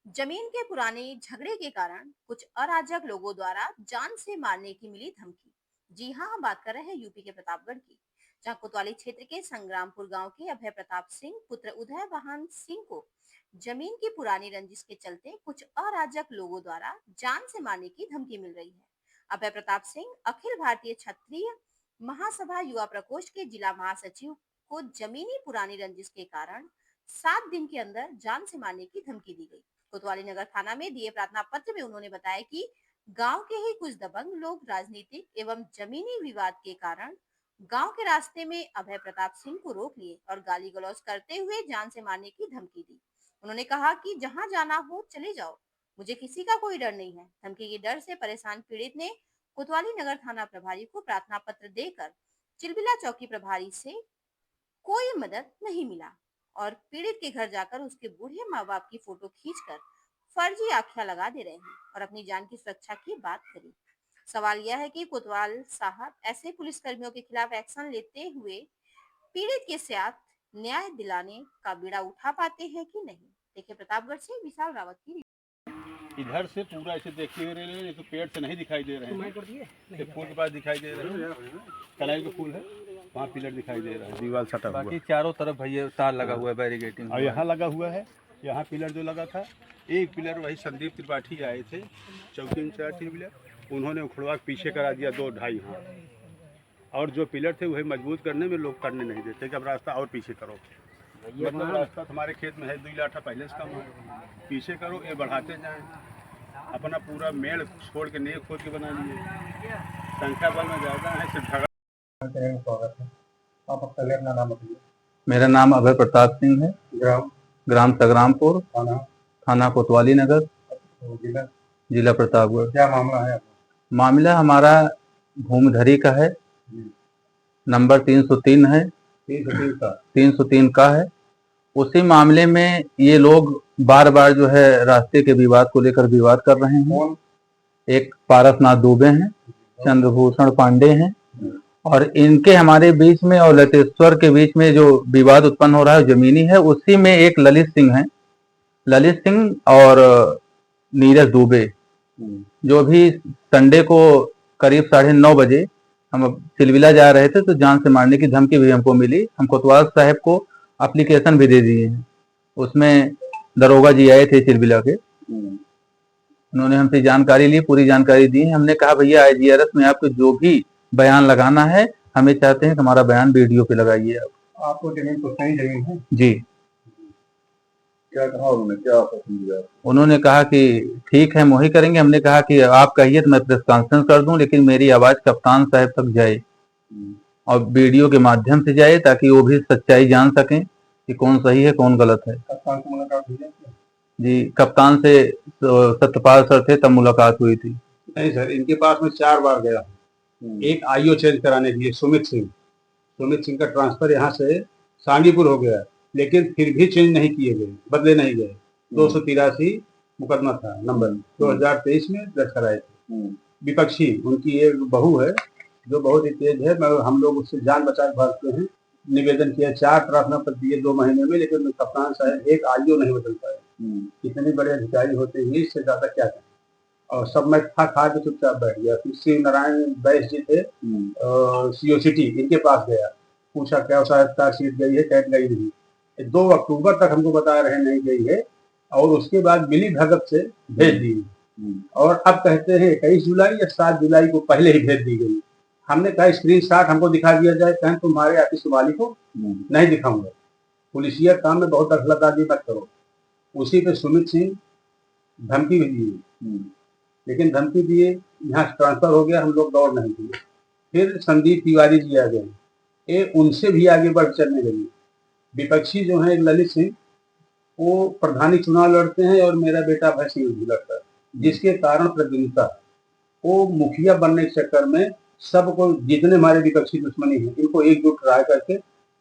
जमीन के पुराने झगड़े के कारण कुछ अराजक लोगों द्वारा जान से मारने की मिली धमकी। जी हाँ, हम बात कर रहे हैं यूपी के प्रतापगढ़ की, जहां कोतवाली क्षेत्र के संग्रामपुर गांव के अभय प्रताप सिंह पुत्र उदय वाहन सिंह को जमीन की पुरानी रंजिश के चलते कुछ अराजक लोगों द्वारा जान से मारने की धमकी मिल रही है। अभय प्रताप सिंह अखिल भारतीय क्षत्रिय महासभा युवा प्रकोष्ठ के जिला महासचिव को जमीनी पुरानी रंजिश के कारण 7 दिन के अंदर जान से मारने की धमकी दी गई। कोतवाली नगर थाना में दिए प्रार्थना पत्र में उन्होंने बताया कि गांव के ही कुछ दबंग लोग राजनीतिक एवं जमीनी विवाद के कारण गांव के रास्ते में अभय प्रताप सिंह को रोक लिए और गाली गलौज करते हुए जान से मारने की धमकी दी। उन्होंने कहा कि जहां जाना हो चले जाओ, मुझे किसी का कोई डर नहीं है। धमकी के डर से परेशान पीड़ित ने कोतवाली नगर थाना प्रभारी को प्रार्थना पत्र देकर चिलबिला चौकी प्रभारी से कोई मदद नहीं मिला और पीड़ित के घर जाकर उसके बूढ़े माँ बाप की फोटो खींचकर फर्जी आख्या लगा दे रहे हैं और अपनी जान की सुरक्षा की बात करी। सवाल यह है कि कोतवाल साहब ऐसे पुलिसकर्मियों के खिलाफ एक्शन लेते हुए पीड़ित के साथ न्याय दिलाने का बीड़ा उठा पाते हैं कि नहीं। देखिए प्रतापगढ़ से विशाल रावत की। इधर से पूरा ऐसे देखते हुए रहे तो पेड़ से नहीं दिखाई दे रहे हैं। फूल के पास दिखाई दे रहे हैं, कलाई के फूल है, वहाँ पिलर दिखाई दे रहा है, दीवार सटा हुआ। बाकी चारों तरफ भैया तार लगा हुआ है, बैरिकेटिंग। और यहाँ लगा हुआ है, यहाँ पिलर जो लगा था, एक पिलर वही संदीप त्रिपाठी आए थे चौकी इंचार्ज पिलर, उन्होंने उखड़वा के पीछे करा दिया 2-2.5 हाथ। और जो पिलर थे वही मजबूत करने में लोग करने नहीं देते कि अब रास्ता और पीछे करो। मतलब रास्ता तुम्हारे खेत में है 2 लाठा पहले से कम है, पीछे करो, ये बढ़ाते जाएं। अपना पूरा मेड़ छोड़ के नेक खोद के बना लिए, संख्या बल में ज़्यादा है, सिर्फ झगड़ा। आप पहले अपना नाम बताइए। मेरा नाम अभय प्रताप सिंह है, ग्राम संग्रामपुर, थाना कोतवाली नगर, जिला प्रतापगढ़। क्या मामला है? मामला हमारा भूमिधरी का है, नंबर 303 है, 303 का है। उसी मामले में ये लोग बार बार जो है रास्ते के विवाद को लेकर विवाद कर रहे हैं। एक पारसनाथ दुबे हैं, चंद्रभूषण पांडे हैं, और इनके हमारे बीच में और लतेश्वर के बीच में जो विवाद उत्पन्न हो रहा है जमीनी है, उसी में एक ललित सिंह है, ललित सिंह और नीरज दुबे, जो भी संडे को करीब 9:30 बजे हम सिलविला जा रहे थे तो जान से मारने की धमकी भी हमको मिली। हम कोतवाल साहब को एप्लीकेशन भी दे दिए हैं, उसमें दरोगा जी आए थे चिलबिला के, उन्होंने हमसे जानकारी ली, पूरी जानकारी दी है। हमने कहा भैया IGRS में आपको जो भी बयान लगाना है, हमें चाहते हैं कि हमारा बयान वीडियो पे लगाइए। आपको जमीन तो सही जमीन है जी। क्या कहा उन्होंने, क्या ऑफर दिया? उन्होंने कहा कि ठीक है हम वही करेंगे। हमने कहा कि आप कहिए तो मैं प्रेस कॉन्फ्रेंस कर दूं, लेकिन मेरी आवाज कप्तान साहब तक जाए और वीडियो के माध्यम से जाए, ताकि वो भी सच्चाई जान सकें कि कौन सही है कौन गलत है। कप्तान से मुलाकात हुई है? जी, कप्तान से सत्यपाल सर थे, तब मुलाकात हुई थी। नहीं सर, इनके पास में 4 बार गया। एक IO चेंज कराने के लिए सुमित सिंह का ट्रांसफर यहाँ से सांगीपुर हो गया, लेकिन फिर भी चेंज नहीं किए गए, बदले नहीं गए। 283 मुकदमा था नंबर 2023 में दर्ज कराए थे। विपक्षी उनकी एक बहू है जो बहुत ही तेज है, हम लोग उससे जान बचा के भागते हैं। निवेदन किया, 4 प्रार्थना पत्र दिए 2 महीने में, लेकिन कप्तान साहब एक IO नहीं बदल पाए। इतने बड़े अधिकारी होते हुए इससे ज्यादा क्या करें। और सब मैं खा के चुपचाप बैठ गया। फिर शिव नारायण बैस जी थे COCT, इनके पास गया, पूछा क्या सीट गई है, कैट गई नहीं। 2 अक्टूबर तक हमको बता रहे नहीं गई है, और उसके बाद मिली भगत से भेज दी, और अब कहते हैं 21 जुलाई या 7 जुलाई को पहले ही भेज दी गई। हमने कहा स्क्रीनशॉट हमको दिखा दिया जाए, कहें तुम्हारे आतिश वाली को नहीं दिखाऊंगा, पुलिसिया काम में बहुत दखलंदाजी मत करो। उसी पे सुमित सिंह धमकी भी दी, लेकिन धमकी दिए, यहाँ ट्रांसफर हो गया, हम लोग दौड़ नहीं दिए। फिर संदीप तिवारी जी आ गए, ये उनसे भी आगे बढ़ चलने लगी। विपक्षी जो है ललित सिंह, वो प्रधानी चुनाव लड़ते हैं और मेरा बेटा अभय सिंह भी लड़ता है, जिसके कारण प्रतिनिधिता वो मुखिया बनने के चक्कर में सबको, जितने हमारे विपक्षी दुश्मनी है, इनको एकजुट राय करके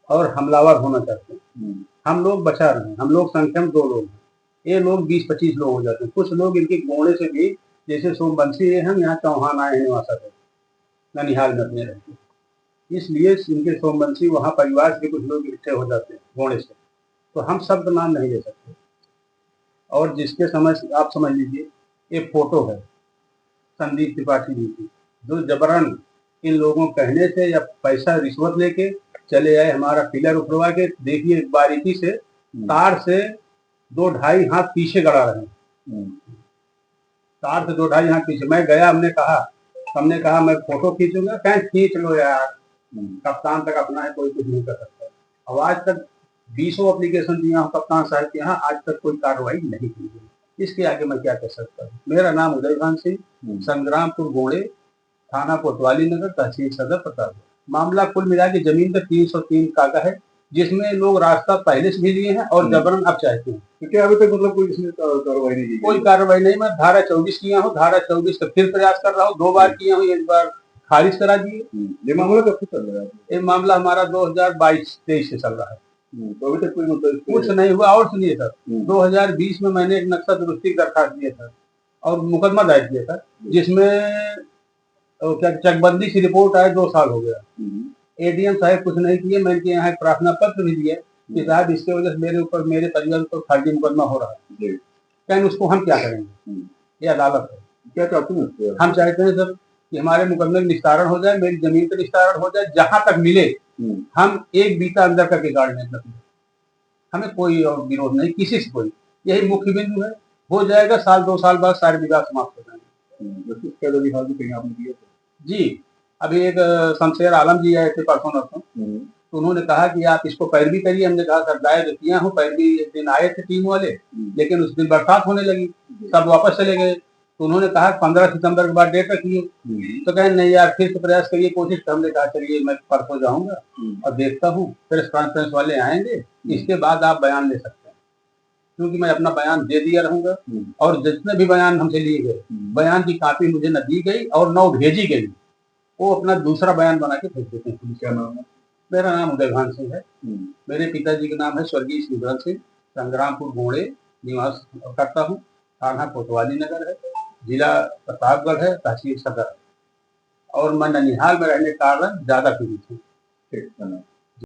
और हमलावर होना चाहते हैं। हम लोग बचा रहे हैं, हम लोग संख्या में 2 लोग हैं, ये लोग 20-25 लोग हो जाते हैं। कुछ लोग इनके गोणे से भी, जैसे सोमवंशी हम यहाँ चौहान आए हैं निवासा पे, ननिहाल में अपने रहते, इसलिए इनके सोमवंशी वहाँ परिवार के कुछ लोग इकट्ठे हो जाते हैं गोणे से, तो हम शब्द नाम नहीं ले सकते। और जिसके समझ आप समझ लीजिए एक फोटो है संदीप त्रिपाठी जी की, जो जबरन इन लोगों कहने से या पैसा रिश्वत लेके चले आए, हमारा पिलर उखड़वा के, देखिए बारीकी से तार से 2-2.5 हाथ पीछे गड़ा रहे हैं, तार से 2-2.5 हाथ पीछे। मैं गया, हमने कहा मैं फोटो खींचूंगा, कहें खींच लो यार, कप्तान तक अपना है, कोई कुछ नहीं कर सकता। अब आज तक 20 एप्लीकेशन दिया हूँ कप्तान साहब के यहाँ, आज तक कोई कार्रवाई नहीं की गई। इसके आगे मैं क्या कर सकता हूँ। मेरा नाम उदय भान सिंह, संग्रामपुर गोड़े, थाना कोतवाली नगर, तहसील सदर प्रतापगढ़। मामला कुल मिला के जमीन का 303 कागा है, जिसमें लोग रास्ता पहले से भी लिए हैं और जबरन अब चाहते हैं, क्योंकि अभी तक मतलब कोई इसमें कार्रवाई नहीं की, कोई कार्रवाई नहीं। मैं धारा 24 किया हूँ, धारा 24 का फिर प्रयास कर रहा हूँ, 2 बार किया हूँ, एक बार खारिज करा दिए। ये मामला कब से चल रहा है? ये मामला हमारा 2022-23 से चल रहा है, तो अभी तक कोई मतलब कुछ नहीं हुआ। और सुनिए सर, 2020 में मैंने एक नक्शा दुरुस्ती की दरखास्त दिया था और मुकदमा दायर किया था, जिसमें क्या चकबंदी की रिपोर्ट आए, 2 साल हो गया। एडीएम साहब कुछ नहीं किए। मैं इनके यहाँ एक प्रार्थना पत्र भी दिया कि साहब इसके वजह से मेरे ऊपर, मेरे परिवार पर फर्जी मुकदमा हो रहा है, लेकिन उसको हम क्या करेंगे, ये अदालत है। क्या चाहते हैं? हम चाहते हैं सर कि हमारे मुकदमे का निस्तारण हो जाए, मेरी जमीन का निस्तारण हो जाए, जहां तक मिले हम एक बीता अंदर करके गाड़ लें, हमें कोई और विरोध नहीं किसी से, कोई यही मुख्य बिंदु है। हो जाएगा, 1-2 साल बाद सारे विवाद समाप्त हो जाएंगे। जी, अभी एक शमशेर आलम जी आए थे परसों नरसों, तो उन्होंने कहा कि आप इसको पैरवी करिए। हमने कहा सर दायर तो किया हूँ पैरवी, एक दिन आए थे टीम वाले, लेकिन उस दिन बरसात होने लगी, सब वापस चले गए। तो उन्होंने कहा 15 सितंबर के बाद डेट रखिए, तो कहे नहीं यार फिर से प्रयास करिए, कोशिश। हमने कहा चलिए मैं परसों जाऊंगा और देखता हूँ, प्रेस कॉन्फ्रेंस वाले आएंगे, इसके बाद आप बयान ले सकते हैं, क्योंकि मैं अपना बयान दे दिया रहूंगा। और जितने भी बयान हमसे लिए गए, बयान की कॉपी मुझे न दी गई और न भेजी गई, वो अपना दूसरा बयान बना के भेज देते हैं। क्या नाम है? मेरा नाम उदय भान सिंह है। मेरे पिताजी का नाम है स्वर्गीय शिवधर सिंह, संग्रामपुर गोड़े निवास करता हूँ, थाना कोतवाली नगर है, जिला प्रतापगढ़ है, तहसील सदर, और मैं ननिहाल में रहने के कारण ज्यादा पीड़ित हूँ।